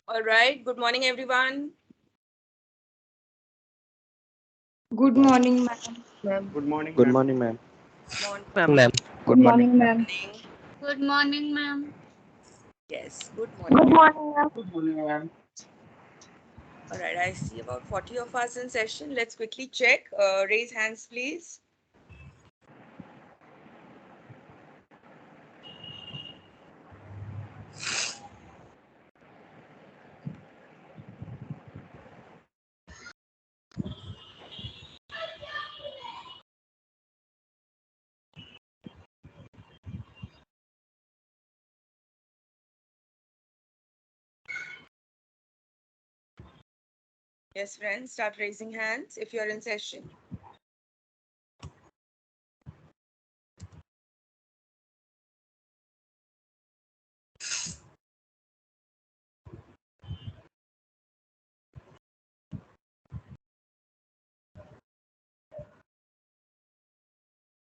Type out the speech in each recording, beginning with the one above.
All right. Good morning, everyone. Good morning, ma'am. Ma'am. Good morning, Good ma'am. morning, ma'am. Morning. Ma'am. Good morning, ma'am. Morning. Good morning, ma'am. Yes. Good morning. Good morning, ma'am. Good morning, ma'am. All right. I see about 40 of us in session. Let's quickly check. Raise hands, please. Yes, friends. Start raising hands if you're in session.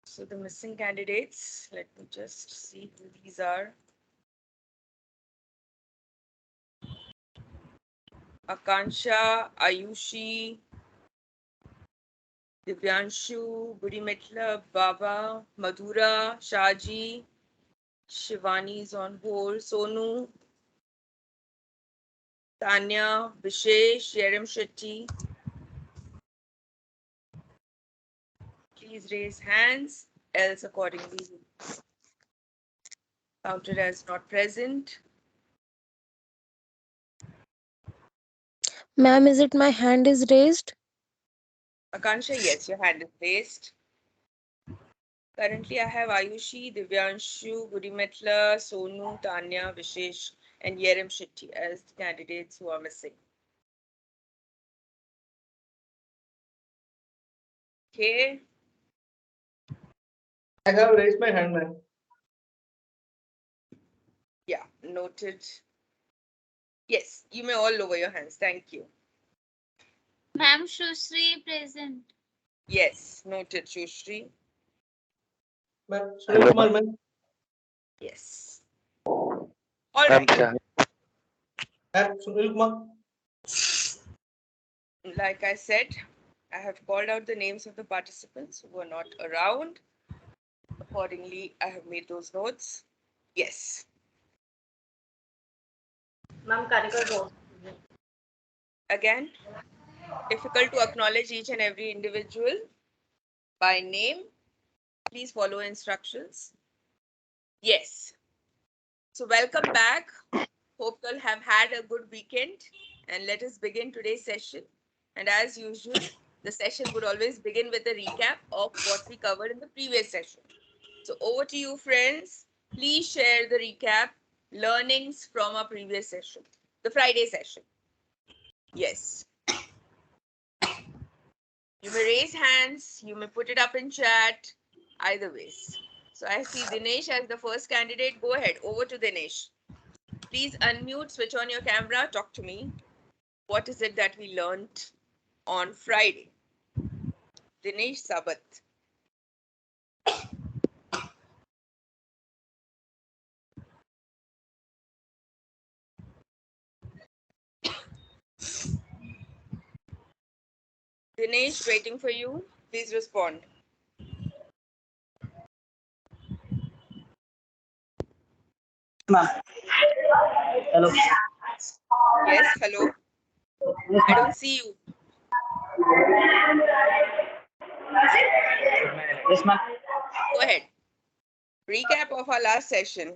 So the missing candidates. Let me just see who these are. Akansha, Ayushi, Divyanshu, Budi Mitla, Baba, Madhura, Shaji, Shivani is on hold, Sonu, Tanya, Vishesh, Yerim Shetty. Please raise hands, else accordingly counted as not present. Ma'am, is it my hand is raised? Akansha, yes, your hand is raised. Currently, I have Ayushi, Divyanshu, Gudimetla, Sonu, Tanya, Vishesh, and Yerim Shetty as the candidates who are missing. Okay, I have raised my hand, ma'am. yeah, noted. Yes, you may all lower your hands. Thank you. Ma'am Shushri present. Yes, noted, Shushri. Ma'am, Hello, Sunil Kumar, ma'am. ma'am. Yes. All Ma'am, right. Ma'am, Sunil Kumar. Like I said, I have called out the names of the participants who were not around. Accordingly, I have made those notes. Yes. Ma'am, Kanika Rose. Again, difficult to acknowledge each and every individual by name. Please follow instructions. Yes. So, welcome back. Hope you'll have had a good weekend. And let us begin today's session. And as usual, the session would always begin with a recap of what we covered in the previous session. So, over to you, friends. Please share the recap learnings from our previous session, the Friday session. Yes. You may raise hands, you may put it up in chat, either ways. So I see Dinesh as the first candidate. Go ahead, over to Dinesh. Please unmute, switch on your camera, talk to me. What is it that we learned on Friday? Dinesh Sabat. Dinesh, waiting for you. Please respond. Ma'am. Hello. Yes, hello. Yes, I ma'am. don't see you. Yes, ma'am. Go ahead. Recap of our last session.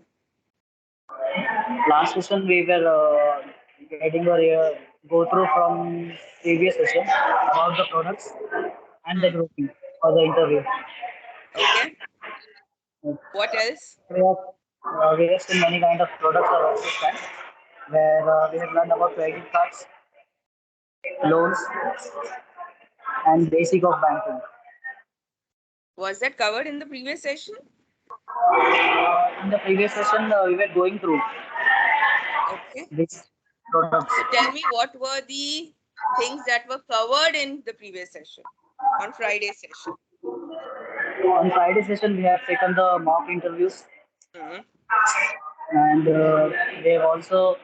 Last session we were getting a go through from previous session about the products and the grouping for the interview. Okay. What else? We have seen many kind of products are also stand where we have learned about credit cards, loans, and basic of banking. Was that covered in the previous session? In the previous session, we were going through Okay. these products. So tell me what were the things that were covered in the previous session on Friday's session. On Friday session, we have taken the mock interviews, Mhm. and they have also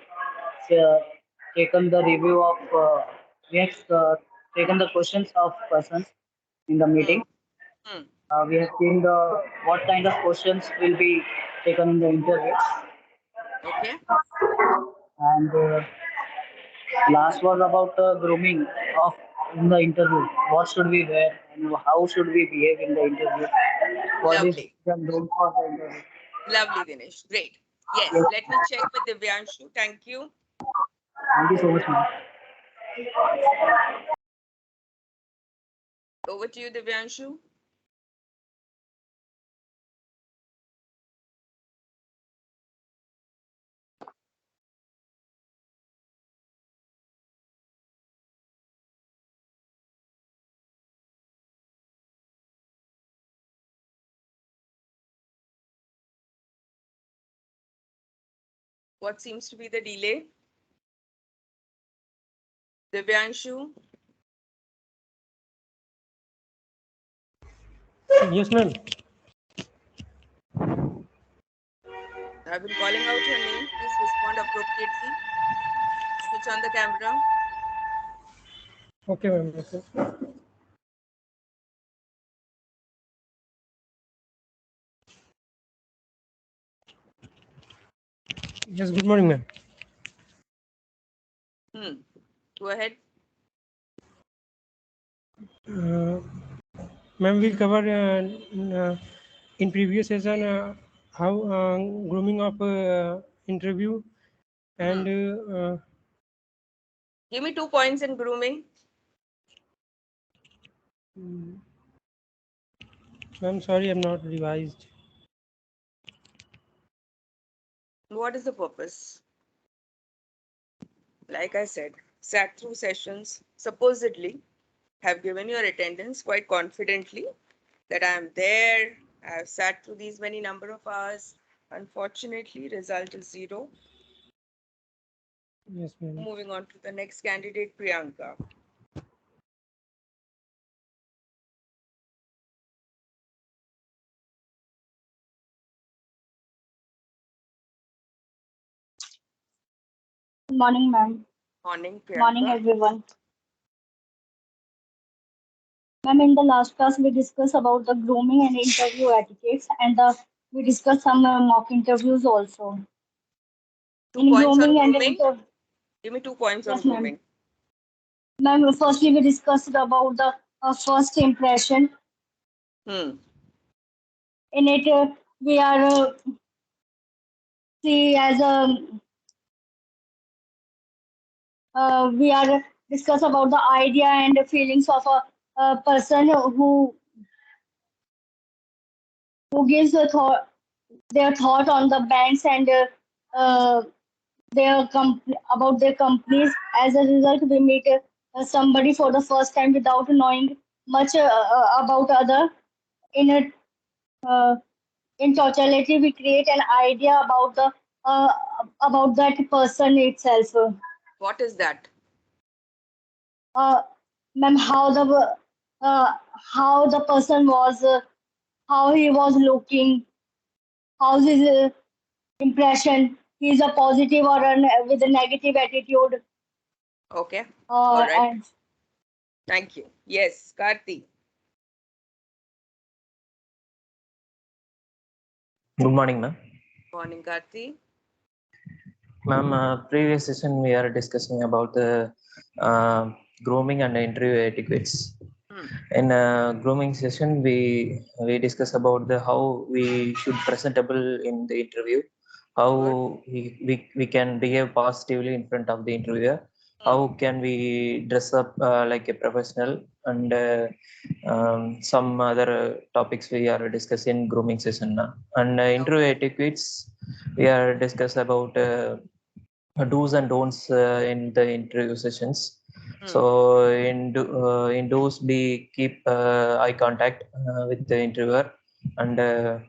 uh, taken the review of we have taken the questions of persons in the meeting. Hmm. We have seen the what kind of questions will be taken in the interview, Okay. and last was about grooming of in the interview. What should we wear and how should we behave in the interview? What is Lovely. the role for the interview? Lovely, Dinesh. Great. Yes. Yes, Let me check with Divyanshu. Thank you. thank you so much, ma'am. Over to you, Divyanshu. What seems to be the delay? Divyanshu. Yes, ma'am. I've been calling out your name. Please respond appropriately. Switch on the camera. Okay, ma'am. Okay. Yes, good morning, ma'am. Go ahead. Uh, Ma'am, we covered in previous session how grooming of interview and Give me 2 points in grooming. ma'am, sorry, I'm not revised. What is the purpose? Like I said, sat through sessions, supposedly have given your attendance quite confidently that I am there. I have sat through these many number of hours. Unfortunately, result is 0. Yes, ma'am. Moving on to the next candidate, Priyanka. Good morning, ma'am. Morning, Morning, Priyanka. everyone. Ma'am, in the last class, we discussed about the grooming and interview etiquettes, and we discussed some mock interviews also. 2 In points on grooming and grooming. interview, Give me 2 points on yes, ma'am. grooming. Ma'am, firstly, we discussed about the first impression. Hmm. In it, we are see as a we are discuss about the idea and the feelings of a person who gives a thought their thought on the banks and uh, about their companies. As a result, we meet somebody for the first time without knowing much about other. In a in totality, we create an idea uh, about that person itself. What is that? Uh, Ma'am, uh, how the person was, how he was looking, how's his impression. He's a positive or with a negative attitude. Okay. All right. And Thank you. Yes, Karthi. Good morning, ma'am. Morning, Karthi. Ma'am, previous session we are discussing about the grooming and interview etiquettes. In grooming session, we discuss about the how we should presentable in the interview, how we can behave positively in front of the interviewer, how can we dress up like a professional, and some other topics we are discussing grooming session now. And interview etiquettes, we are discuss about do's and don'ts in the interview sessions. So in do's, be keep eye contact with the interviewer and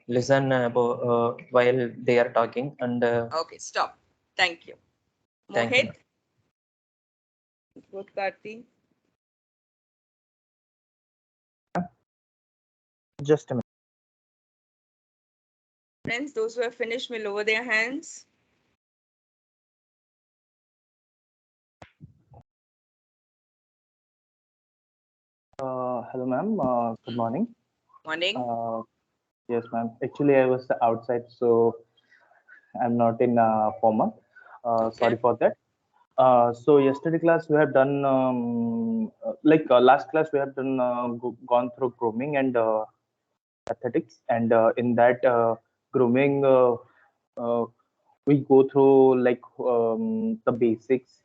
listen while they are talking. And Okay, stop. Thank you. thank you. Mohit. Good, Karthi. Just a minute. Friends, those who have finished may lower their hands. Hello, ma'am. Good morning. Morning. Yes, ma'am. Actually, I was outside, so I'm not in formal. Sorry for that. So yesterday class we have done last class we have done gone through grooming and aesthetics, and in that grooming we go through the basics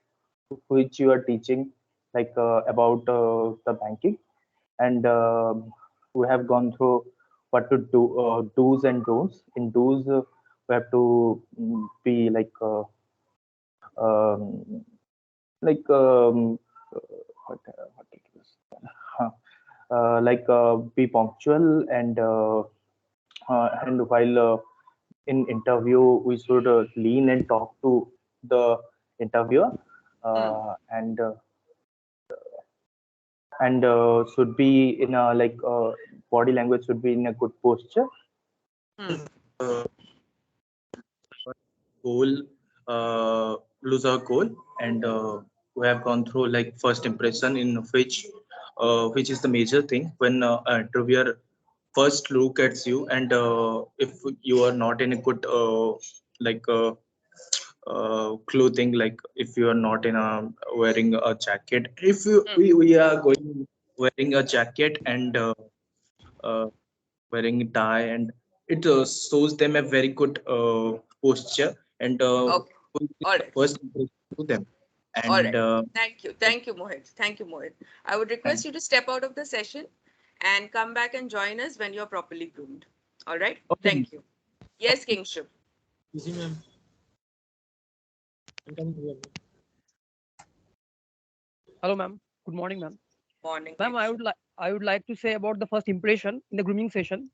which you are teaching, about the banking, and we have gone through what to do, do's and don'ts. In do's, we have to be um, like what it was, huh, be punctual, and while in interview we should lean and talk to the interviewer, and should be in a body language should be in a good posture. Goal, lose our goal, and we have gone through first impression, in which is the major thing when an interviewer first look at you, and if you are not in a good like clothing, like if you are not in a wearing a jacket, if we are going wearing a jacket and uh, wearing a tie, and it shows them a very good posture, and Okay. All right. first impression to them. All And right. Thank you. Thank you, Mohit. Thank you, Mohit. I would request you to step out of the session and come back and join us when you're properly groomed. All right. Okay. Thank you. Yes, Kingship. Easy, ma'am. Hello, ma'am. Good morning, ma'am. Morning. Ma'am, I would like to say about the first impression in the grooming session,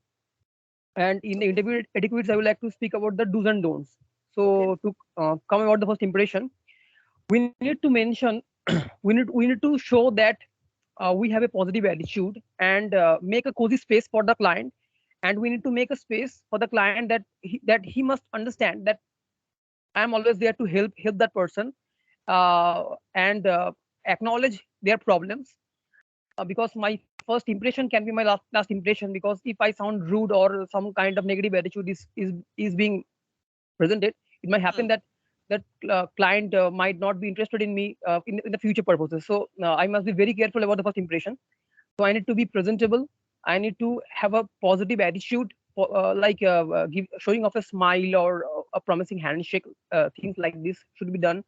and in the interview etiquettes, I would like to speak about the do's and don'ts. So to come about the first impression, we need to mention, we need to show that we have a positive attitude, and make a cozy space for the client, and we need to make a space for the client that he must understand that I am always there to help that person, and acknowledge their problems, because my first impression can be my last impression, because if I sound rude or some kind of negative attitude is being presented, it might happen that client might not be interested in me in the future purposes. So I must be very careful about the first impression. So I need to be presentable, I need to have a positive attitude, showing off a smile or a promising handshake. Things like this should be done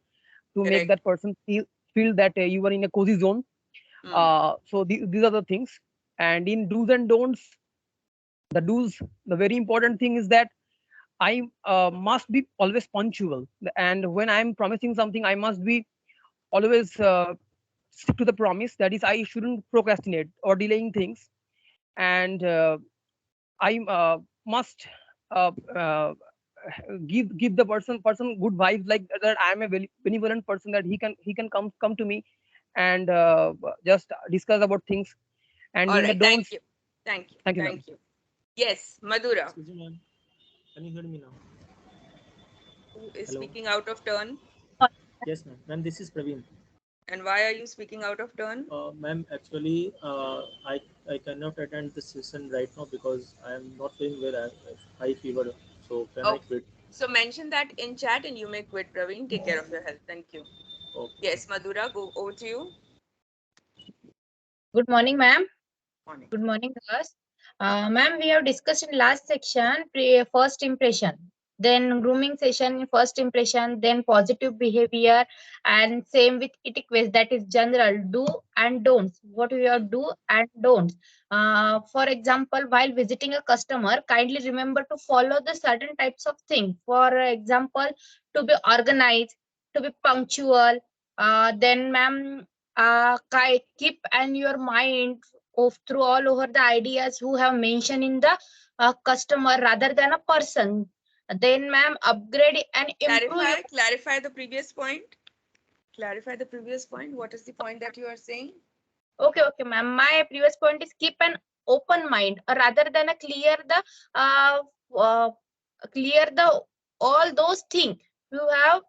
to make that person feel that you are in a cozy zone. So these are the things. And in do's and don'ts, the very important thing is that I must be always punctual, and when I'm promising something, I must be always stick to the promise. That is, I shouldn't procrastinate or delaying things, and I must uh, uh, give the person good vibes, like that I am a very benevolent person, that he can come to me and just discuss about things. And All in the right. don'ts, Thank you. Thank you, Thank you. Yes, Madhura. Excuse me, ma'am. Can you hear me now? Who is Hello. speaking out of turn? Yes, ma'am. Ma'am, this is Praveen. And why are you speaking out of turn? Ma'am, actually, I cannot attend the session right now because I am not feeling well. I have high fever. So can I quit? So mention that in chat and you may quit, Praveen. Take care of your health. Thank you. Okay. Yes, Madhura, go over to you. Good morning, ma'am. Morning. Good morning, class. Ma'am, we have discussed in last section first impression, then grooming session, first impression, then positive behavior, and same with etiquette, that is general do and don'ts. What we have do and don'ts. For example, while visiting a customer, kindly remember to follow the certain types of things. For example, to be organized, to be punctual. Then, ma'am, keep and your mind of through all over the ideas who have mentioned in the customer rather than a person. Then, ma'am, upgrade and improve. Clarify the previous point. Clarify the previous point. What is the point that you are saying? Okay, ma'am. My previous point is keep an open mind rather than a clear the all those things you have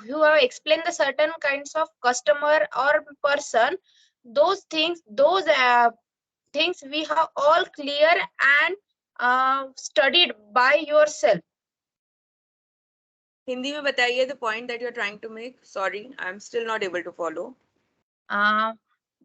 who have explained the certain kinds of customer or person. those things, things we have all clear and studied by yourself. Hindi में बताइए the point that you're trying to make. Sorry, I'm still not able to follow.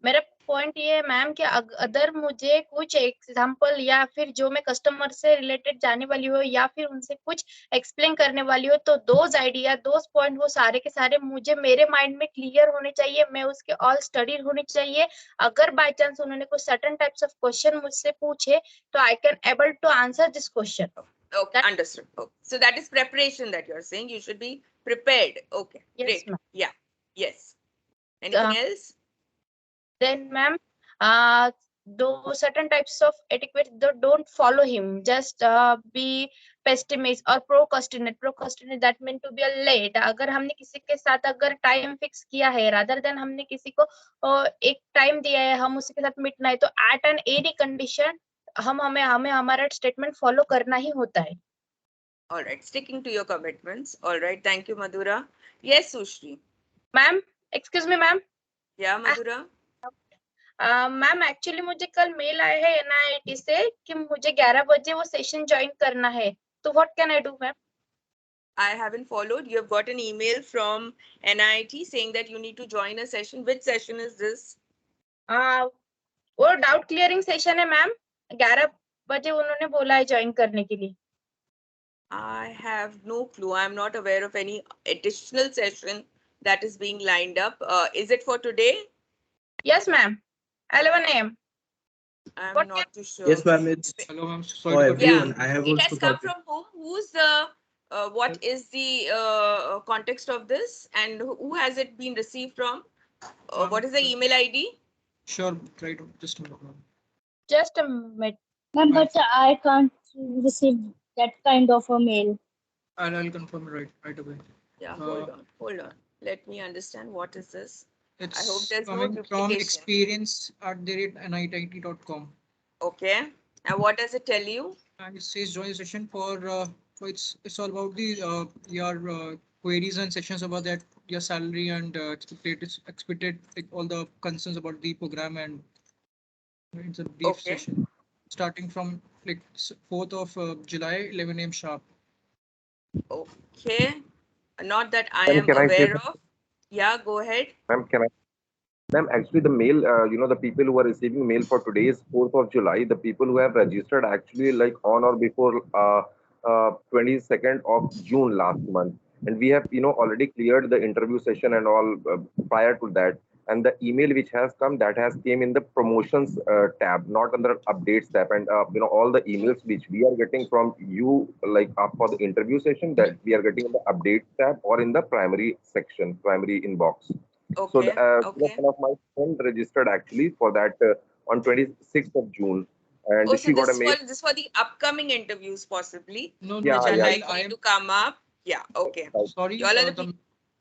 मेरा point ये है ma'am कि अगर मुझे कुछ example या फिर जो मैं कस्टमर से रिलेटेड जाने वाली हो या फिर उनसे कुछ एक्सप्लेन करने वाली हो, तो दोज आइडिया, दोज पॉइंट, वो सारे के सारे मुझे मेरे माइंड में क्लियर होने चाहिए, मैं उसके ऑल स्टडी होनी चाहिए. अगर बाय चांस उन्होंने कुछ सर्टेन टाइप्स ऑफ क्वेश्चन मुझसे पूछे तो I can able to answer this question. Okay, understood. Okay. So that is preparation that you're saying. You should be prepared. Okay, Yes, great. ma'am. Yeah, yes. Anything else? Then ma'am, though certain types of etiquette, don't follow him, just be pessimist or procrastinate. Procrastinate, that meant to be a late. अगर हमने किसी के साथ अगर time fix किया है, rather than हमने किसी को एक टाइम दिया है, हम उसके साथ मिटना है, तो at an any condition हमें हमारा स्टेटमेंट फॉलो करना ही होता है. All right, sticking to your commitments. All right, thank you, Madhura. Yes, Sushri. Ma'am, excuse me ma'am. Yeah, Madhura. Ma'am actually मुझे कल मेल आया है NIT से कि मुझे 11 बजे वो सेशन ज्वाइन करना है, तो what can I do ma'am? I haven't followed. You have got an email from NIT saying that you need to join a session. Which session is this? वो डाउट क्लियरिंग सेशन है ma'am, 11 बजे उन्होंने बोला है join करने के लिए. I have no clue. I'm not aware of any additional session that is being lined up. Is it for today? Yes, ma'am. 11 a.m. I'm not too sure. Yes, ma'am. It's Hello, ma'am. for everyone. I have It also has come got it. from whom? Who's the? What is the context of this, and who has it been received from? What is the email ID? Sure, right. Just a moment. Just a minute. Ma'am, but I can't receive that kind of a mail. I'll confirm right away. Yeah, hold on. Let me understand what is this. It's I hope there's no coming from duplication. experience@nit.com. Okay. And what does it tell you? And it says join session for it's all about the your queries and sessions about that, your salary and expected like all the concerns about the program, and it's a brief Okay. session starting from like 4th of July, 11 a.m. sharp. Okay. Not that I Ma'am, am can I say aware of. Yeah, go ahead. Ma'am, can I? Ma'am, actually, the mail, the people who are receiving mail for today is 4th of July. The people who have registered actually like on or before 22nd of June last month. And we have, already cleared the interview session and all prior to that. And the email which has come, that has came in the promotions tab, not under updates tab. And, all the emails which we are getting from you, like for the interview session, that we are getting in the updates tab or in the primary section, primary inbox. Okay. So one of my friends registered actually for that on 26th of June, and Oh, she so got a this mail. is for the upcoming interviews, possibly. No, Yeah, which are yeah. likely to come up. Yeah. Okay. Sorry, You all are the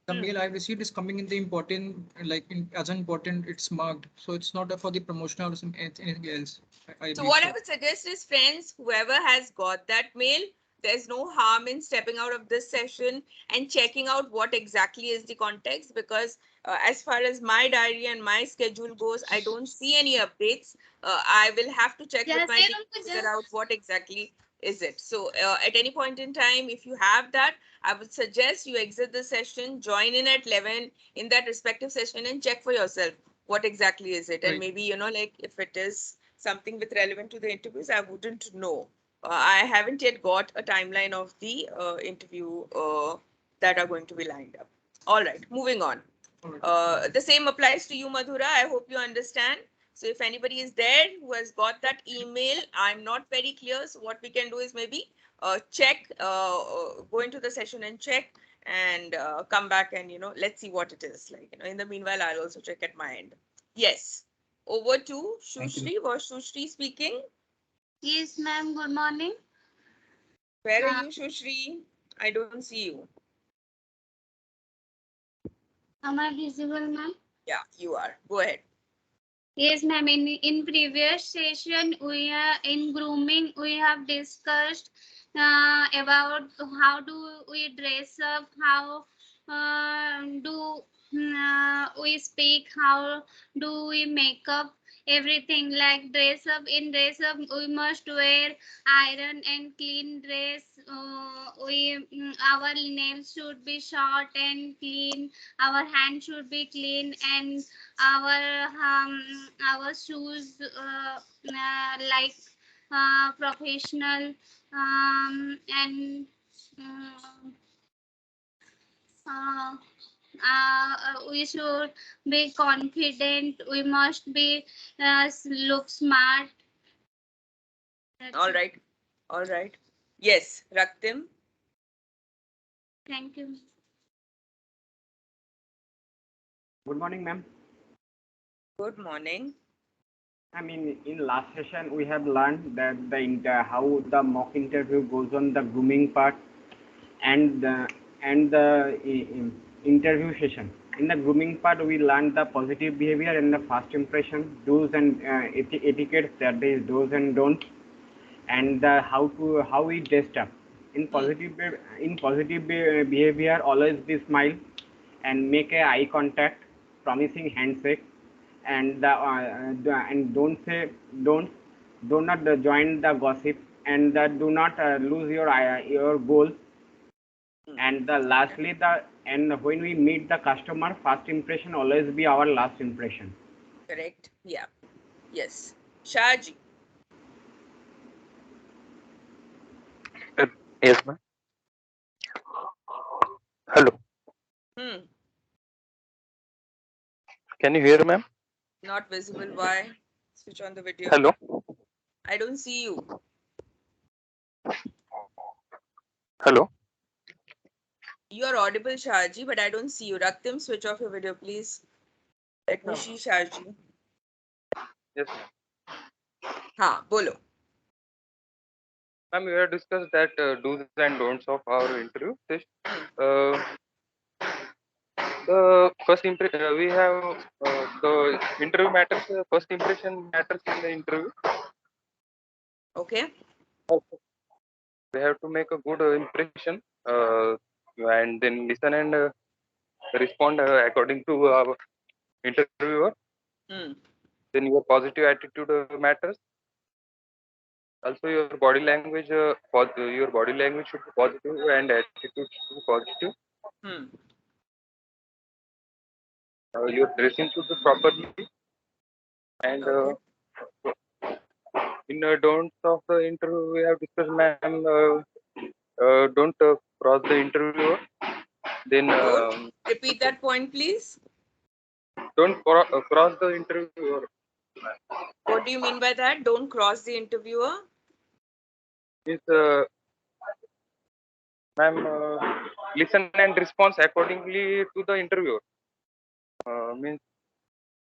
the mail I received is coming in the important, like as important, it's marked. So it's not for the promotional or anything else. I So believe what so. I would suggest is, friends, whoever has got that mail, there's no harm in stepping out of this session and checking out what exactly is the context, because as far as my diary and my schedule goes, I don't see any updates. I will have to check with my team to figure out what exactly is it. So at any point in time, if you have that, I would suggest you exit the session, join in at 11 in that respective session and check for yourself what exactly is it. And Right. maybe, like if it is something with relevant to the interviews, I wouldn't know. I haven't yet got a timeline of the interview that are going to be lined up. All right, moving on. The same applies to you, Madhura. I hope you understand. So if anybody is there who has got that email, I'm not very clear. So what we can do is maybe check, go into the session and check, and come back and, let's see what it is like. In the meanwhile, I'll also check at my end. Yes. Over to Shushri. Was Shushri speaking? Yes, ma'am. Good morning. Where are you, Shushri? I don't see you. Am I visible, ma'am? Yeah, you are. Go ahead. Yes, ma'am. In previous session, we are in grooming. We have discussed about how do we dress up, how do we speak, how do we make up everything, like dress up. In dress up we must wear iron and clean dress. Our nails should be short and clean, our hands should be clean, and our shoes like professional, and uh, we should be confident, we must be look smart. That's All it. right. All right. Yes, Raktim. Thank you. Good morning, ma'am. Good morning. I mean, in last session, we have learned that how the mock interview goes on the grooming part and the interview session. In the grooming part, we learned the positive behavior and the first impression, do's and etiquette, that is do's and don'ts, and the how we dressed up. In positive behavior, always be smile and make a eye contact, promising handshake, and and don't do not join the gossip, and do not lose your goals. And lastly, when we meet the customer, first impression always be our last impression. Correct. Yeah. Yes. Shaji. Yes, ma'am. Hello. Hmm. Can you hear, ma'am? Not visible. Why? Switch on the video. Hello. I don't see you. Hello. You are audible, Shaji, but I don't see you. Raktim, switch off your video, please. Let me see Shaji. Yes, ma'am. Ha, bolo. Ma'am, we have discussed that do's and don'ts of our interview. The first impression we have the interview matters. First impression matters in the interview. Okay. We have to make a good impression, and then listen and respond according to our interviewer. Then your positive attitude matters. Also, your body language, your body language should be positive and attitude should be positive. Your dressing should be properly, and in don'ts of the interview we have discussed, ma'am. Don't cross the interviewer. Then Repeat that point, please. don't cross the interviewer. What do you mean by that? Don't cross the interviewer? Means, ma'am, listen and response accordingly to the interviewer. Means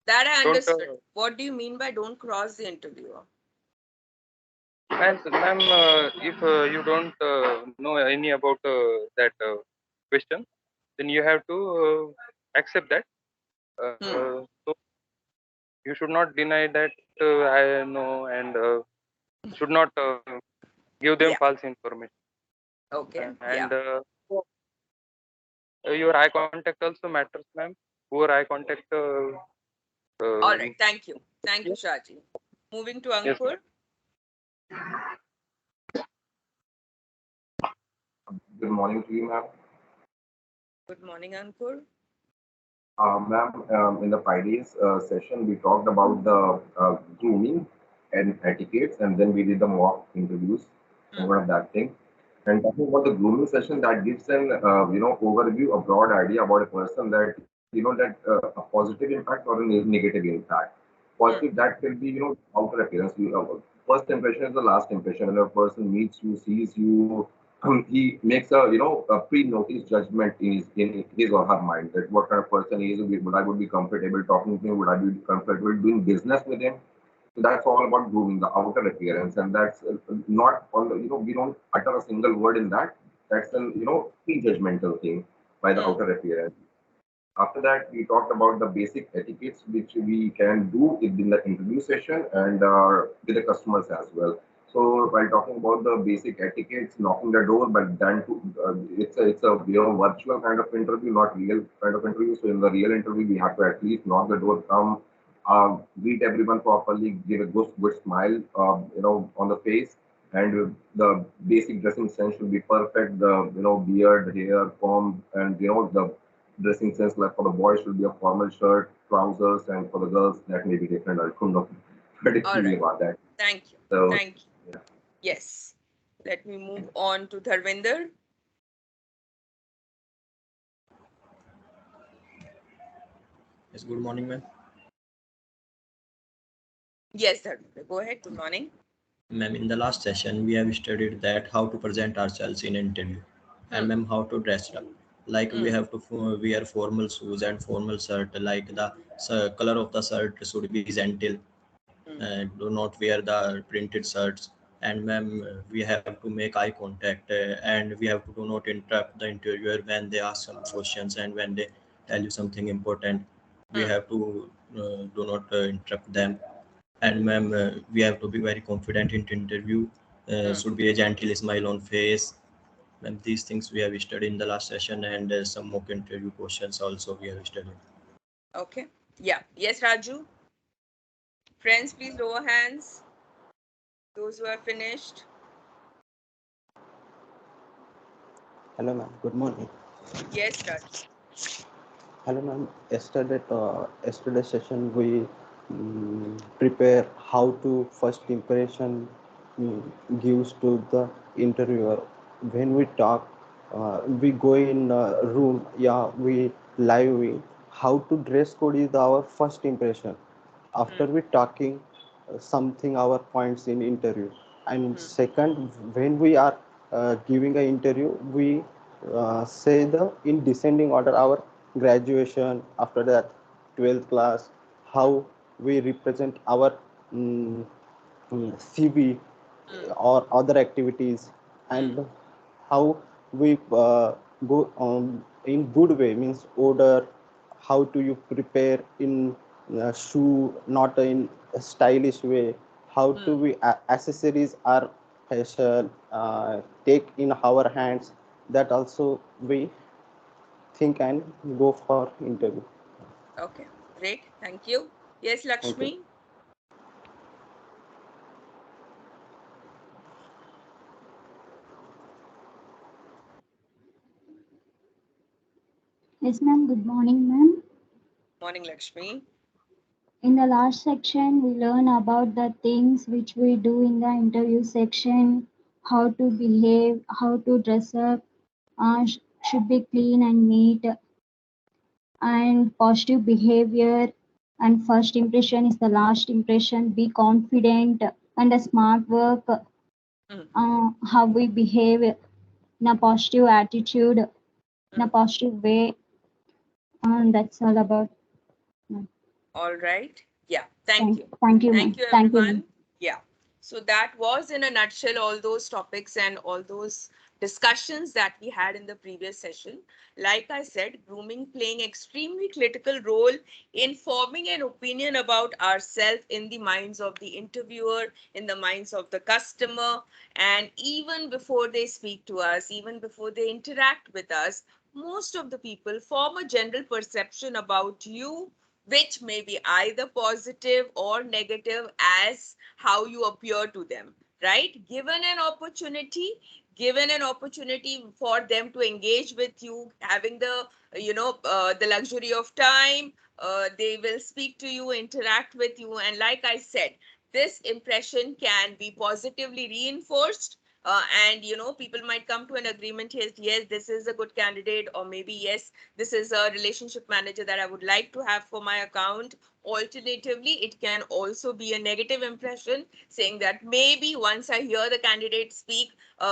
that I don't, understood. What do you mean by don't cross the interviewer? Ma'am, if you don't know any about that question, then you have to accept that. So you should not deny that I know, and should not give them false information. Okay. And your eye contact also matters, ma'am. Poor eye contact. All right. Thank you. Thank you, Shaji. Moving to Ankur. Good morning to you, ma'am. Good morning, Ankur. Ma'am, in the Fridays session, we talked about the grooming and etiquettes, and then we did the mock interviews and one of that thing. And talking about the grooming session, that gives an overview, a broad idea about a person, that that a positive impact or a negative impact. Positive, that can be outer appearance. First impression is the last impression. When a person meets you, sees you, he makes a pre-noticed judgment in his or her mind, that what kind of person he is. Would I be comfortable talking to him? Would I be comfortable doing business with him? So that's all about grooming, the outer appearance, and that's not on the, we don't utter a single word in that. That's an pre-judgmental thing by the outer appearance. After that, we talked about the basic etiquettes which we can do in the interview session and with the customers as well. So while talking about the basic etiquettes, knocking the door, but then it's a virtual kind of interview, not real kind of interview. So in the real interview, we have to at least knock the door, come, greet everyone properly, give a good smile, on the face, and the basic dressing sense should be perfect. The beard, hair, comb, and the dressing sense, like for the boys should be a formal shirt, trousers, and for the girls that may be different. I couldn't know All particularly right. about that. Thank you. So Thank you. yeah. Yes. Let me move on to Dharvinder. Yes, good morning, ma'am. Yes, Dharvinder. Go ahead. Good morning. Ma'am, in the last session, we have studied that how to present ourselves in an interview, and ma'am, how to dress up. Like we have to wear formal shoes and formal shirt. Like the color of the shirt should be gentle. Do not wear the printed shirts. And ma'am, we have to make eye contact, and we have to do not interrupt the interviewer when they ask some questions and when they tell you something important. We have to do not interrupt them. And ma'am, we have to be very confident in the interview. Should be a gentle smile on face. And these things we have studied in the last session, and some mock interview questions also we have studied. Okay. Yeah. Yes, Raju. Friends, please lower hands. Those who have finished. Hello, ma'am. Good morning. Yes, Raju. Hello, ma'am. Yesterday session we prepare how to first impression gives to the interviewer. When we talk, we go in a room. Yeah, we live. How to dress code is our first impression. After we talking something our points in interview, and second when we are giving an interview we say the in descending order our graduation, after that 12th class, how we represent our CV or other activities, and how we go in good way means order, how do you prepare in shoe not in a stylish way, how do we accessories are fashion take in our hands, that also we think and go for interview. Okay. Great. Thank you. Yes, Lakshmi. Yes, ma'am. Good morning, ma'am. Morning, Lakshmi. In the last section, we learn about the things which we do in the interview section, how to behave, how to dress up, should be clean and neat, and positive behavior. And first impression is the last impression. Be confident and a smart work. How we behave in a positive attitude, in a positive way. And that's all about. All right. Yeah. Thank you. Thank you, Thank ma'am. you, Thank you, everyone. ma'am. Yeah. So that was in a nutshell all those topics and all those discussions that we had in the previous session. Like I said, grooming playing extremely critical role in forming an opinion about ourselves in the minds of the interviewer, in the minds of the customer, and even before they speak to us, even before they interact with us, most of the people form a general perception about you which may be either positive or negative as how you appear to them, right? Given an opportunity for them to engage with you, having the luxury of time, they will speak to you, interact with you. And like I said, this impression can be positively reinforced, and people might come to an agreement. Yes, this is a good candidate, or maybe yes, this is a relationship manager that I would like to have for my account. Alternatively, it can also be a negative impression, saying that maybe once I hear the candidate speak,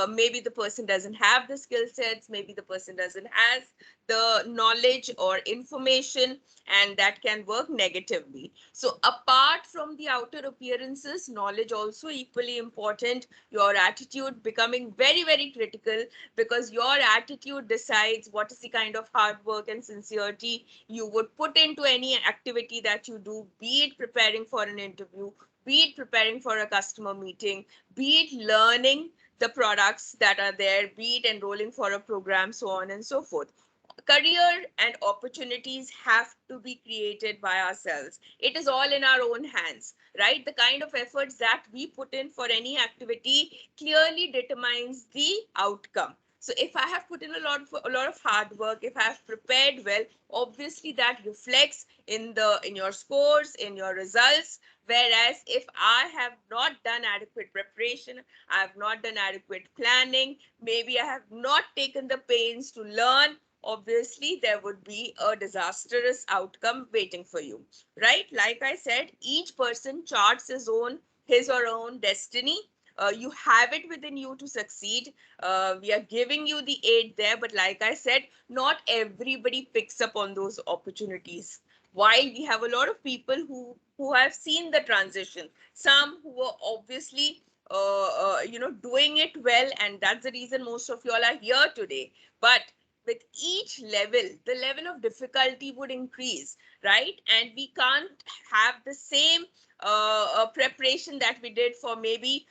maybe the person doesn't have the skill sets, maybe the person doesn't have the knowledge or information, and that can work negatively. So apart from the outer appearances, knowledge also equally important. Your attitude becoming very, very critical, because your attitude decides what is the kind of hard work and sincerity you would put into any activity that you do, be it preparing for an interview, be it preparing for a customer meeting, be it learning the products that are there, be it enrolling for a program, so on and so forth. Career and opportunities have to be created by ourselves. It is all in our own hands, right? The kind of efforts that we put in for any activity clearly determines the outcome. So if I have put in a lot of hard work, if I have prepared well, obviously that reflects in your scores, in your results. Whereas if I have not done adequate preparation, I have not done adequate planning, maybe I have not taken the pains to learn, obviously there would be a disastrous outcome waiting for you, right? Like I said, each person charts his or her own destiny. You have it within you to succeed. We are giving you the aid there, but like I said, not everybody picks up on those opportunities. While we have a lot of people who have seen the transition, some who are obviously doing it well, and that's the reason most of y'all are here today. But with each level, the level of difficulty would increase, right? And we can't have the same preparation that we did for maybe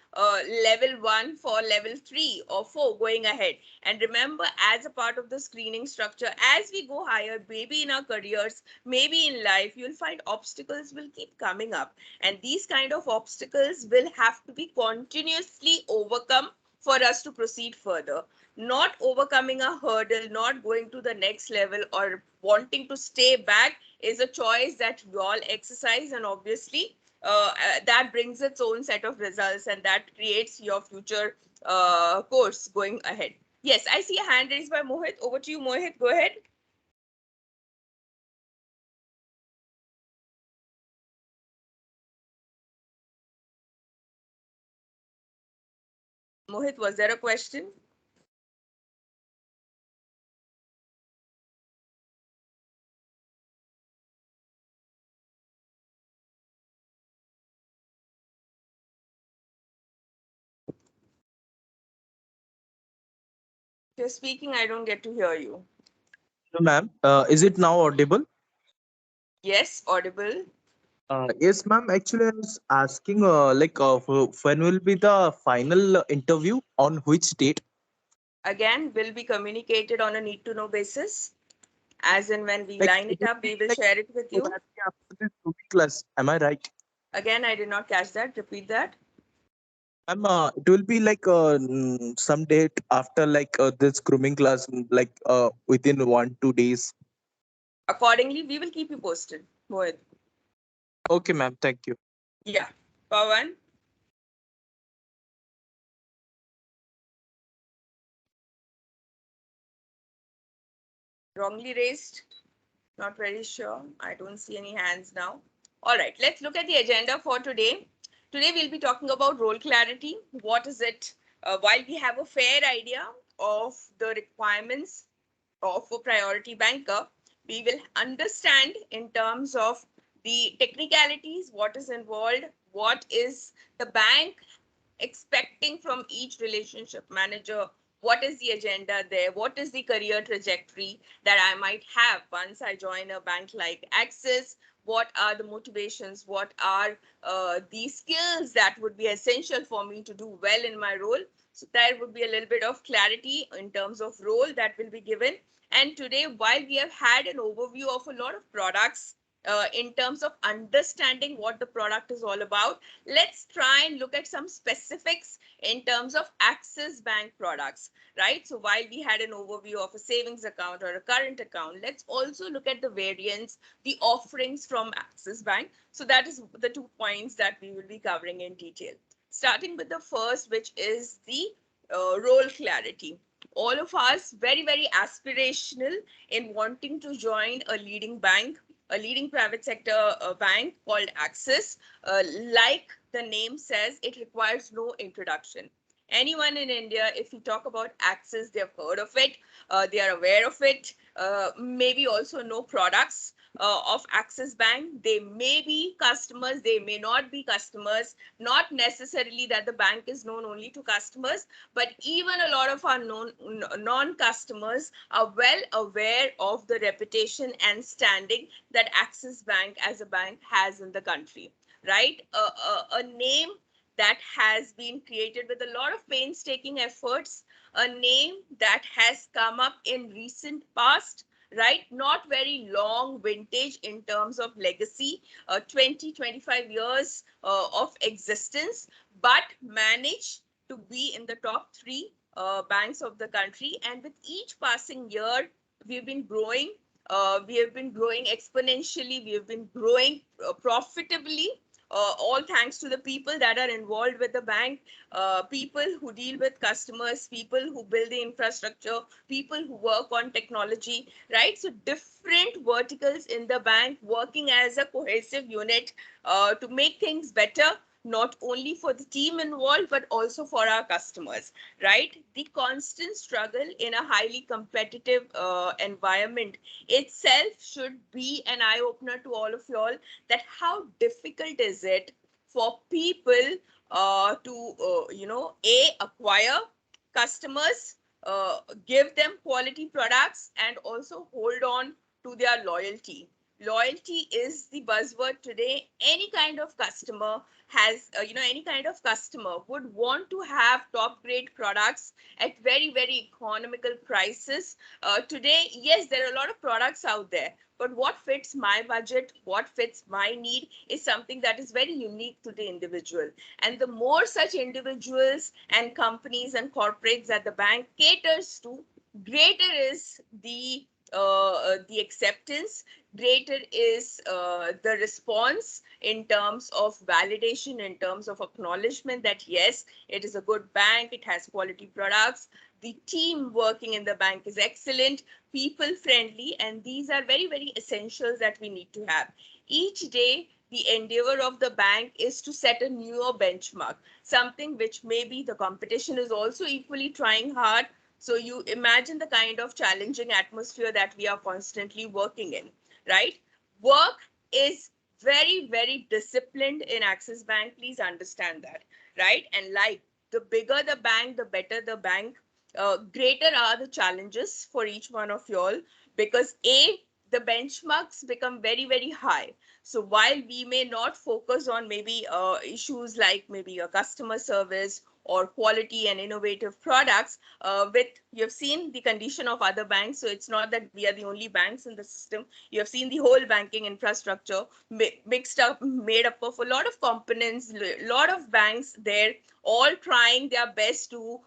level 1 for level 3 or 4 going ahead. And remember, as a part of the screening structure, as we go higher, maybe in our careers, maybe in life, you'll find obstacles will keep coming up. And these kind of obstacles will have to be continuously overcome for us to proceed further. Not overcoming a hurdle, not going to the next level, or wanting to stay back is a choice that you all exercise, and obviously that brings its own set of results, and that creates your future course going ahead. Yes, I see a hand raised by Mohit. Over to you, Mohit. Go ahead. Mohit, was there a question? If you're speaking, I don't get to hear you. Hello, ma'am. Is it now audible? Yes, audible. Yes, ma'am. Actually, I was asking, when will be the final interview? On which date? Again, will be communicated on a need to know basis. As and when we Like, line it up, we will share it with you. After this class, am I right? Again, I did not catch that. Repeat that. Ma'am, it will be like some date after this grooming class, within 1-2 days. Accordingly, we will keep you posted. Mohit. Okay, ma'am. Thank you. Yeah. Pawan. Wrongly raised. Not very sure. I don't see any hands now. All right, let's look at the agenda for today. Today we'll be talking about role clarity. What is it? While we have a fair idea of the requirements of a priority banker, we will understand in terms of the technicalities, what is involved, what is the bank expecting from each relationship manager, what is the agenda there, what is the career trajectory that I might have once I join a bank like Axis, what are the motivations, what are the skills that would be essential for me to do well in my role. So there would be a little bit of clarity in terms of role that will be given. And today, while we have had an overview of a lot of products, in terms of understanding what the product is all about, let's try and look at some specifics in terms of Axis Bank products, right? So while we had an overview of a savings account or a current account, let's also look at the variants, the offerings from Axis Bank. So that is the 2 points that we will be covering in detail. Starting with the first, which is the role clarity. All of us very, very aspirational in wanting to join a leading bank, a leading private sector bank called Axis. Like the name says, it requires no introduction. Anyone in India, if you talk about Axis, they've heard of it, they are aware of it, maybe also know products of Axis Bank. They may be customers, they may not be customers, not necessarily that the bank is known only to customers, but even a lot of our non-customers are well aware of the reputation and standing that Axis Bank as a bank has in the country, right? A name that has been created with a lot of painstaking efforts, a name that has come up in recent past, right? Not very long vintage in terms of legacy, 20, 25 years of existence, but managed to be in the top three banks of the country. And with each passing year, we've been growing. We have been growing exponentially. We have been growing profitably, all thanks to the people that are involved with the bank, people who deal with customers, people who build the infrastructure, people who work on technology, right? So different verticals in the bank working as a cohesive unit to make things better, not only for the team involved, but also for our customers, right? The constant struggle in a highly competitive environment itself should be an eye-opener to all of you all, that how difficult is it for people to, acquire customers, give them quality products, and also hold on to their loyalty. Loyalty is the buzzword today. Any kind of customer has, any kind of customer would want to have top grade products at very, very economical prices. Today, yes, there are a lot of products out there, but what fits my budget, what fits my need is something that is very unique to the individual. And the more such individuals and companies and corporates that the bank caters to, greater is the acceptance, greater is the response in terms of validation, in terms of acknowledgement that yes, it is a good bank, it has quality products, the team working in the bank is excellent, people friendly, and these are very, very essentials that we need to have. Each day, the endeavor of the bank is to set a newer benchmark, something which maybe the competition is also equally trying hard. So you imagine the kind of challenging atmosphere that we are constantly working in, right? Work is very, very disciplined in Axis Bank. Please understand that, right? And like the bigger the bank, the better the bank, greater are the challenges for each one of you all, because the benchmarks become very, very high. So while we may not focus on maybe issues like maybe a customer service or quality and innovative products, you've seen the condition of other banks. So it's not that we are the only banks in the system. You have seen the whole banking infrastructure mixed up, made up of a lot of components, a lot of banks there, all trying their best to,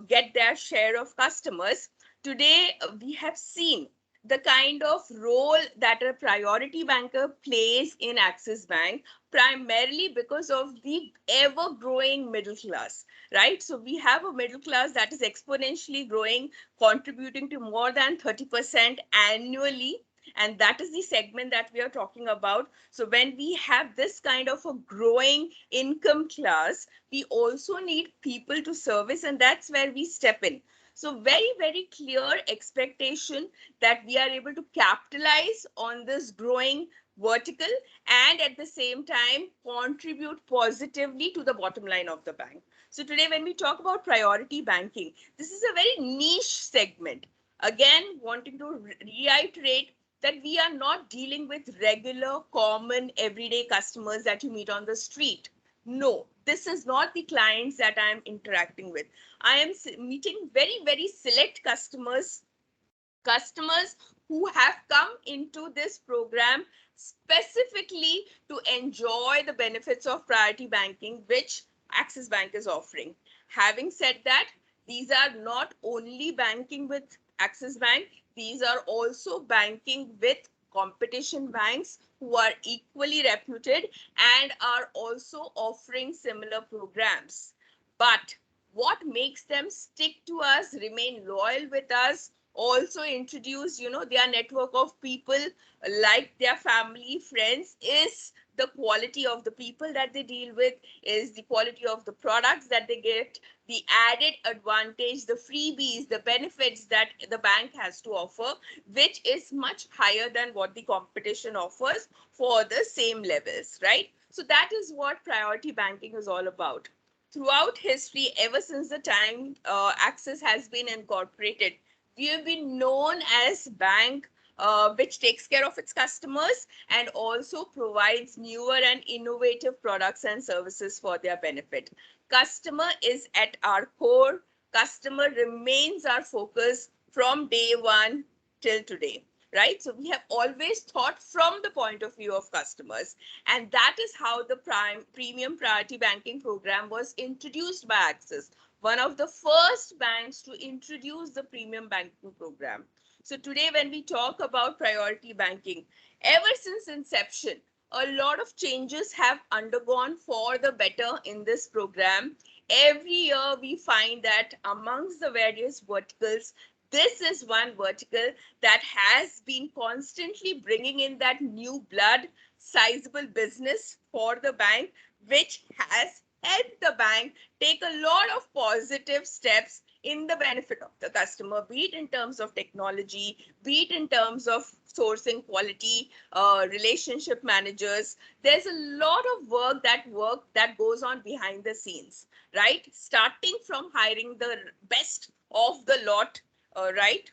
get their share of customers. Today, we have seen the kind of role that a priority banker plays in Axis Bank, primarily because of the ever-growing middle class, right? So we have a middle class that is exponentially growing, contributing to more than 30% annually. And that is the segment that we are talking about. So when we have this kind of a growing income class, we also need people to service, and that's where we step in. So very, very clear expectation that we are able to capitalize on this growing vertical and at the same time contribute positively to the bottom line of the bank. So today when we talk about priority banking, this is a very niche segment. Again, wanting to reiterate that we are not dealing with regular, common, everyday customers that you meet on the street. No, this is not the clients that I am interacting with. I am meeting very, very select customers who have come into this program specifically to enjoy the benefits of priority banking, which Axis Bank is offering. Having said that, these are not only banking with Axis Bank, these are also banking with competition banks who are equally reputed and are also offering similar programs. But what makes them stick to us, remain loyal with us, also introduce, their network of people like their family, friends, is the quality of the people that they deal with, is the quality of the products that they get, the added advantage, the freebies, the benefits that the bank has to offer, which is much higher than what the competition offers for the same levels, right? So that is what priority banking is all about. Throughout history, ever since the time Axis has been incorporated, we have been known as bank which takes care of its customers and also provides newer and innovative products and services for their benefit. Customer is at our core. Customer remains our focus from day one till today, right? So we have always thought from the point of view of customers, and that is how the premium priority banking program was introduced by Axis, one of the first banks to introduce the premium banking program. So today, when we talk about priority banking, ever since inception, a lot of changes have undergone for the better in this program. Every year, we find that amongst the various verticals, this is one vertical that has been constantly bringing in that new blood, sizable business for the bank, which has helped the bank take a lot of positive steps in the benefit of the customer, be it in terms of technology, be it in terms of sourcing quality, relationship managers. There's a lot of work that goes on behind the scenes, right? Starting from hiring the best of the lot, right,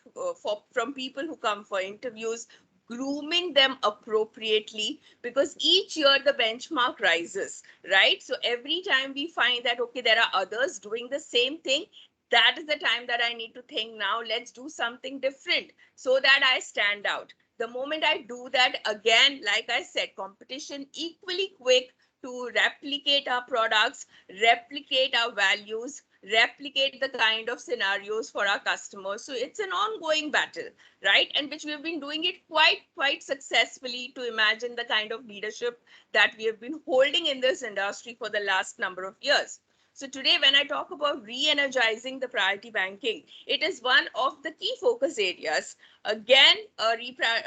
from people who come for interviews, grooming them appropriately, because each year the benchmark rises, right? So every time we find that, okay, there are others doing the same thing, that is the time that I need to think, now let's do something different so that I stand out. The moment I do that, again, like I said, competition equally quick to replicate our products, replicate our values, replicate the kind of scenarios for our customers. So it's an ongoing battle, right? And which we've been doing it quite successfully, to imagine the kind of leadership that we have been holding in this industry for the last number of years. So today, when I talk about re-energizing the priority banking, it is one of the key focus areas. Again, a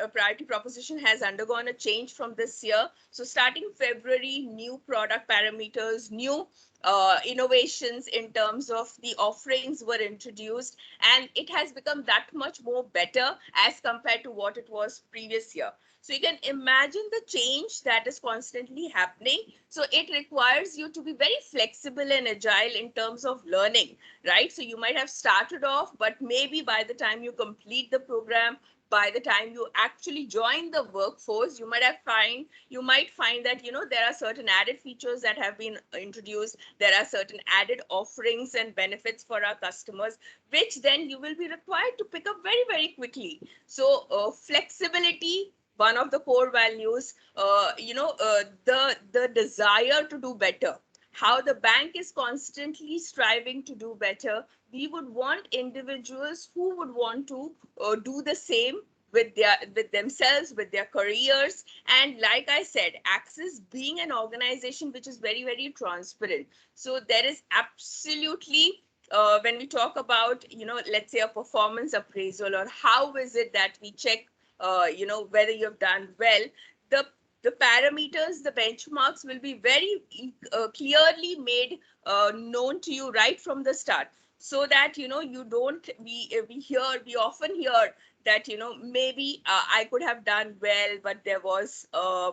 priority proposition has undergone a change from this year. So starting February, new product parameters, new innovations in terms of the offerings were introduced, and it has become that much more better as compared to what it was previous year. So you can imagine the change that is constantly happening. So it requires you to be very flexible and agile in terms of learning, right? So you might have started off, but maybe by the time you complete the program, by the time you actually join the workforce, you might find that, there are certain added features that have been introduced. There are certain added offerings and benefits for our customers, which then you will be required to pick up very, very quickly. So flexibility, one of the core values, the desire to do better, how the bank is constantly striving to do better. We would want individuals who would want to do the same with themselves, with their careers. And like I said, Axis being an organization which is very, very transparent. So there is absolutely, when we talk about, let's say a performance appraisal, or how is it that we check whether you've done well, the parameters, the benchmarks will be very clearly made known to you right from the start, so that, you don't, we often hear that, maybe I could have done well, but there was, a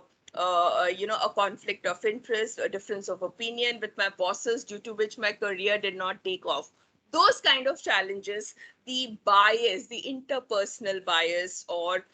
conflict of interest, a difference of opinion with my bosses, due to which my career did not take off. Those kind of challenges, the bias, the interpersonal bias, or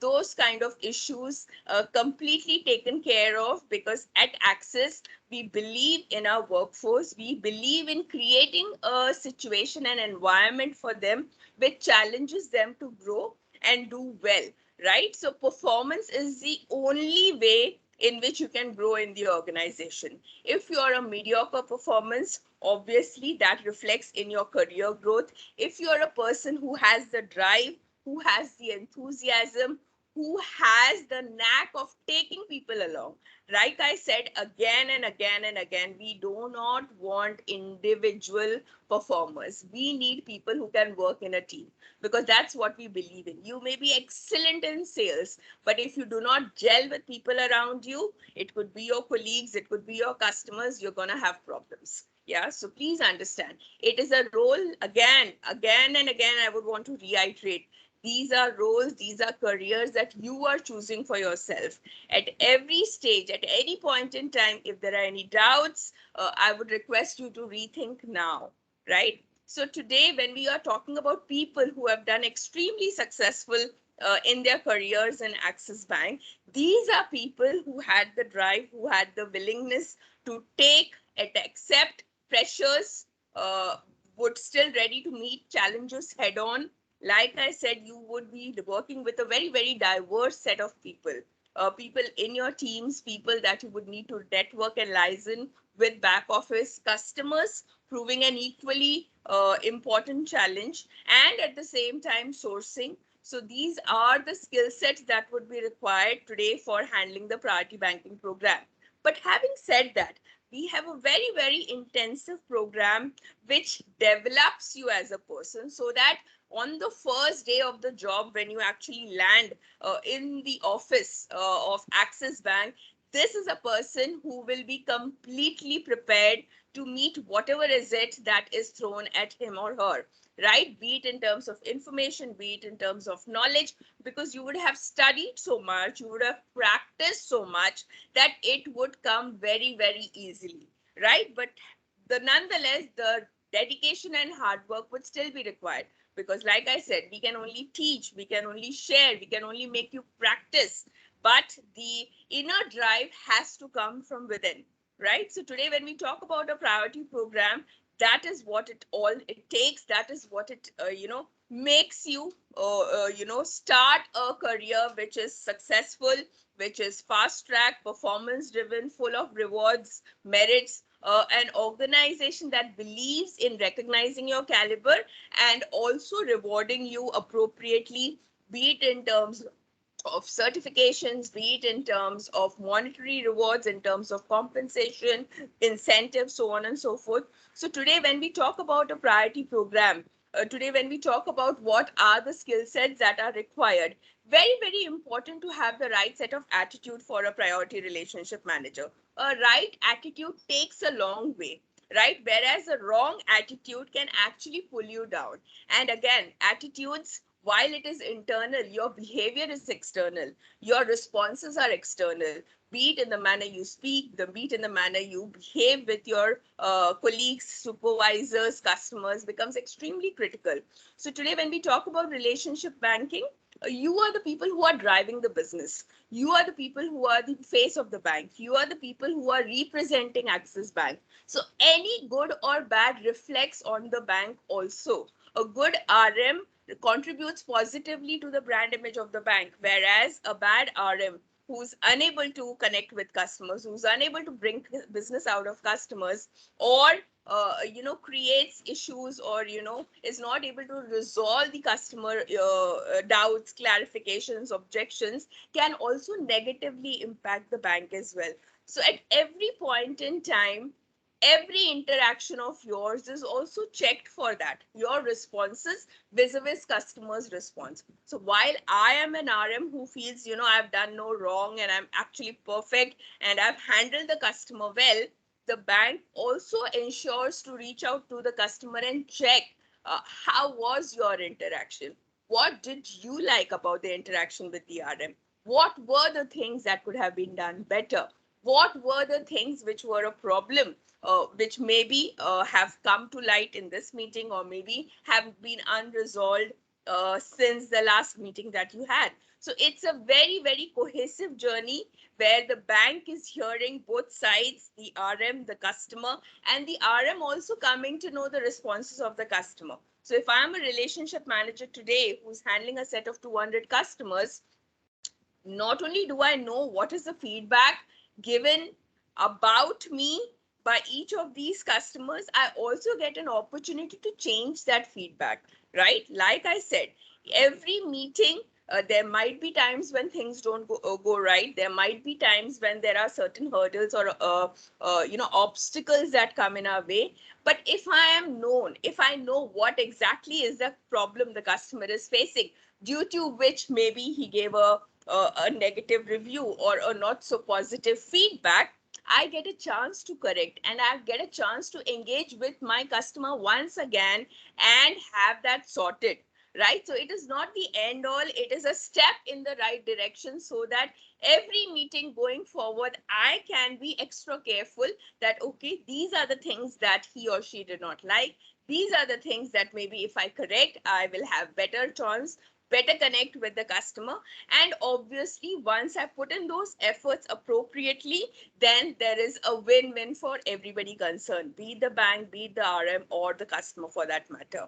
those kind of issues completely taken care of, because at Axis, we believe in our workforce. We believe in creating a situation and environment for them which challenges them to grow and do well, right? So performance is the only way in which you can grow in the organization. If you are a mediocre performance, obviously that reflects in your career growth. If you are a person who has the drive, who has the enthusiasm, who has the knack of taking people along. Like I said again and again and again, we do not want individual performers. We need people who can work in a team, because that's what we believe in. You may be excellent in sales, but if you do not gel with people around you, it could be your colleagues, it could be your customers, you're going to have problems. Yeah, so please understand, it is a role, again and again, I would want to reiterate, these are roles, these are careers that you are choosing for yourself. At every stage, at any point in time, if there are any doubts, I would request you to rethink now, right? So today, when we are talking about people who have done extremely successful in their careers in Axis Bank. These are people who had the drive, who had the willingness to take and accept pressures, would still ready to meet challenges head on. Like I said, you would be working with a very, very diverse set of people. People in your teams, people that you would need to network and liaison with back office customers, proving an equally important challenge, and at the same time sourcing. So these are the skill sets that would be required today for handling the priority banking program. But having said that, we have a very, very intensive program which develops you as a person, so that on the first day of the job, when you actually land in the office of Axis Bank, this is a person who will be completely prepared to meet whatever is it that is thrown at him or her, right? Be it in terms of information, be it in terms of knowledge, because you would have studied so much, you would have practiced so much that it would come very, very easily, right? But nonetheless, the dedication and hard work would still be required, because like I said, we can only teach, we can only share, we can only make you practice, but the inner drive has to come from within, right? So today when we talk about a priority program, that is what it takes, that is what it makes you start a career which is successful, which is fast track, performance driven, full of rewards, merits, an organization that believes in recognizing your caliber and also rewarding you appropriately, be it in terms of certifications, be it in terms of monetary rewards, in terms of compensation, incentives, so on and so forth. So today, when we talk about a priority program, today when we talk about what are the skill sets that are required, very, very important to have the right set of attitude for a priority relationship manager. A right attitude takes a long way, right? Whereas a wrong attitude can actually pull you down. And again, attitudes, while it is internal, your behavior is external. Your responses are external. Be it in the manner you speak, be it in the manner you behave with your colleagues, supervisors, customers, becomes extremely critical. So today, when we talk about relationship banking, you are the people who are driving the business. You are the people who are the face of the bank. You are the people who are representing Axis Bank. So any good or bad reflects on the bank also. A good RM contributes positively to the brand image of the bank, whereas a bad RM who's unable to connect with customers, who's unable to bring business out of customers, or creates issues, or is not able to resolve the customer doubts, clarifications, objections, can also negatively impact the bank as well. So at every point in time, every interaction of yours is also checked for that, your responses vis-a-vis customers' response. So while I am an RM who feels, I've done no wrong and I'm actually perfect and I've handled the customer well, the bank also ensures to reach out to the customer and check how was your interaction? What did you like about the interaction with the RM? What were the things that could have been done better? What were the things which were a problem, which maybe have come to light in this meeting, or maybe have been unresolved since the last meeting that you had? So it's a very, very cohesive journey where the bank is hearing both sides, the RM, the customer, and the RM also coming to know the responses of the customer. So if I'm a relationship manager today who's handling a set of 200 customers, not only do I know what is the feedback given about me by each of these customers, I also get an opportunity to change that feedback, right? Like I said, every meeting, there might be times when things don't go right. There might be times when there are certain hurdles or obstacles that come in our way. But if I know what exactly is the problem the customer is facing, due to which maybe he gave a negative review or a not so positive feedback, I get a chance to correct, and I get a chance to engage with my customer once again and have that sorted, right? So it is not the end all, it is a step in the right direction, so that every meeting going forward, I can be extra careful that, okay, these are the things that he or she did not like. These are the things that maybe if I correct, I will have better chance better connect with the customer. And obviously, once I put in those efforts appropriately, then there is a win-win for everybody concerned, be it the bank, be it the RM, or the customer for that matter.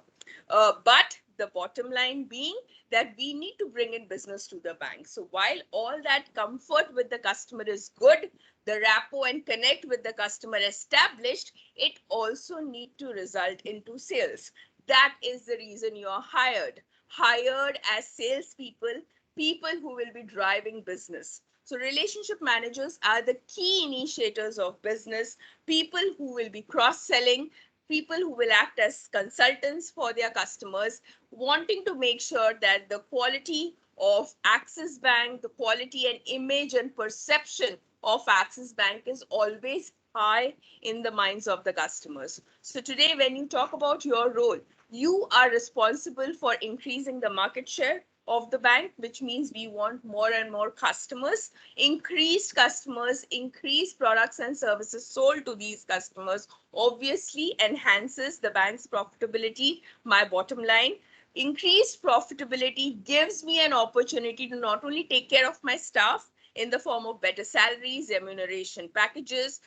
But the bottom line being that we need to bring in business to the bank. So while all that comfort with the customer is good, the rapport and connect with the customer established, it also need to result into sales. That is the reason you're hired as salespeople, people who will be driving business. So relationship managers are the key initiators of business, people who will be cross-selling, people who will act as consultants for their customers, wanting to make sure that the quality of Axis Bank, the quality and image and perception of Axis Bank is always high in the minds of the customers. So today, when you talk about your role, you are responsible for increasing the market share of the bank, which means we want more and more customers, increased products and services sold to these customers, obviously enhances the bank's profitability. My bottom line, increased profitability gives me an opportunity to not only take care of my staff in the form of better salaries, remuneration packages,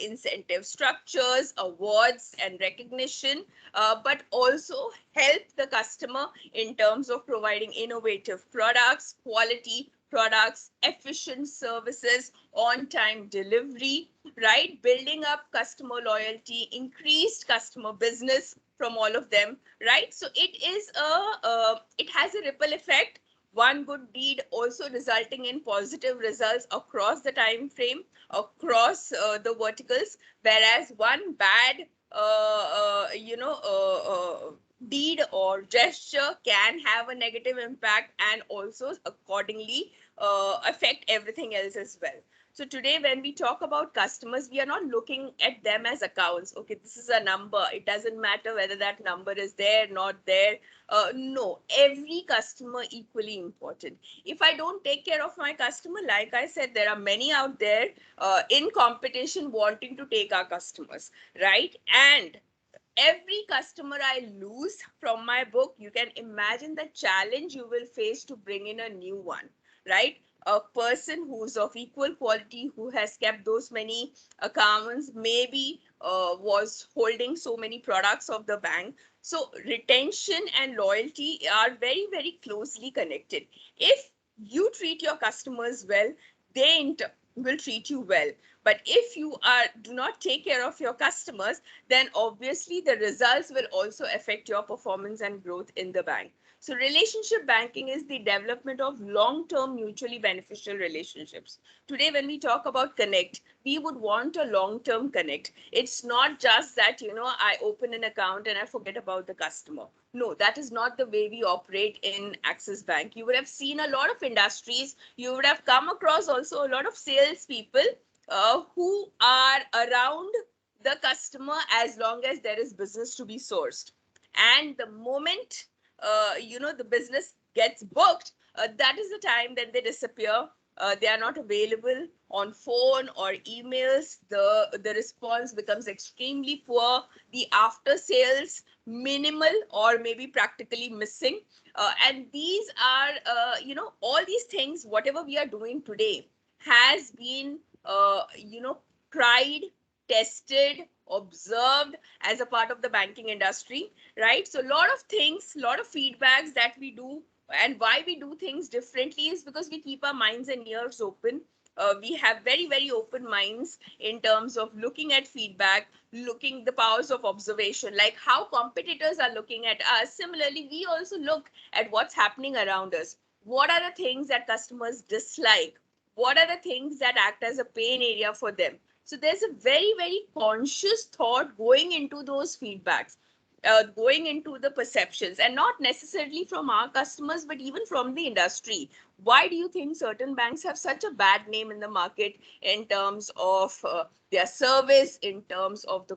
incentive structures, awards and recognition, but also help the customer in terms of providing innovative products, quality products, efficient services, on-time delivery, right? Building up customer loyalty, increased customer business from all of them, right? So it has a ripple effect. One good deed also resulting in positive results across the time frame, across the verticals, whereas one bad deed or gesture can have a negative impact and also accordingly affect everything else as well. So today, when we talk about customers, we are not looking at them as accounts. Okay, this is a number. It doesn't matter whether that number is there, not there. No, every customer equally important. If I don't take care of my customer, like I said, there are many out there in competition wanting to take our customers, right? And every customer I lose from my book, you can imagine the challenge you will face to bring in a new one, right? A person who's of equal quality, who has kept those many accounts, maybe was holding so many products of the bank. So retention and loyalty are very, very closely connected. If you treat your customers well, they in turn will treat you well. But if you do not take care of your customers, then obviously the results will also affect your performance and growth in the bank. So relationship banking is the development of long-term mutually beneficial relationships. Today, when we talk about connect, we would want a long-term connect. It's not just that, I open an account and I forget about the customer. No, that is not the way we operate in Axis Bank. You would have seen a lot of industries. You would have come across also a lot of salespeople who are around the customer as long as there is business to be sourced. And the moment the business gets booked, that is the time that they disappear. They are not available on phone or emails. The response becomes extremely poor. The after sales minimal or maybe practically missing. And these are, all these things, whatever we are doing today has been, tried, tested, observed as a part of the banking industry, right? So a lot of things, a lot of feedbacks that we do, and why we do things differently is because we keep our minds and ears open. We have very, very open minds in terms of looking at feedback, looking the powers of observation, like how competitors are looking at us. Similarly, we also look at what's happening around us. What are the things that customers dislike? What are the things that act as a pain area for them? So there's a very, very conscious thought going into those feedbacks, going into the perceptions, and not necessarily from our customers, but even from the industry. Why do you think certain banks have such a bad name in the market in terms of their service, in terms of the